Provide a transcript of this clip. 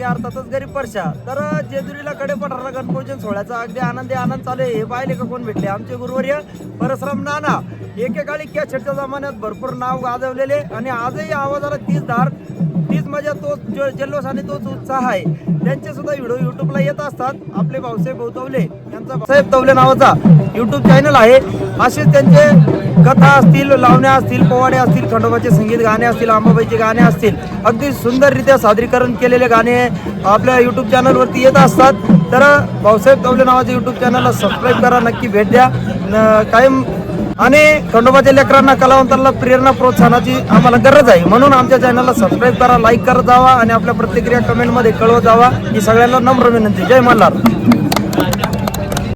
अर्थातच गरीब परशा. तर जेजुरीला कडे पठारला गणपूजन सोहळ्याचा अगदी आनंद चालू आहे. हे पाहिले का कोण भेटले? आमचे गुरुवर्य परशुराम नाना. एकेकाळी कॅसेटच्या जमान्यात भरपूर नाव गाजवलेले आणि आजही आवाजाला तीच धार, तीच मजा, तोच जल्लोष आणि तोच उत्साह आहे. त्यांचे सुद्धा व्हिडिओ युट्यूबला येत असतात. आपले भाऊसाहेब भोवतवले यांचा भाऊसाहेब तवले नावाचा युट्यूब चॅनल आहे. असेच त्यांचे कथा असतील, लावण्या असतील, पोवाडे असतील, खंडोबाचे संगीत गाणे असतील, अंबाबाईचे गाणे असतील, अगदी सुंदररित्या सादरीकरण केलेले गाणे आपल्या युट्यूब चॅनलवरती येत असतात. तर भाऊसाहेब तवले नावाच्या युट्यूब चॅनलला सबस्क्राईब करा, नक्की भेट द्या. कायम आणि खंडोबाच्या लेकरांना, कलावंतांना प्रेरणा, प्रोत्साहनाची आम्हाला गरज आहे. म्हणून आमच्या चॅनलला सबस्क्राईब करा, लाईक करत जावा आणि आपल्या प्रतिक्रिया कमेंटमध्ये कळवत जावा. ही सगळ्यांना नम्र विनंती. जय मल्हार.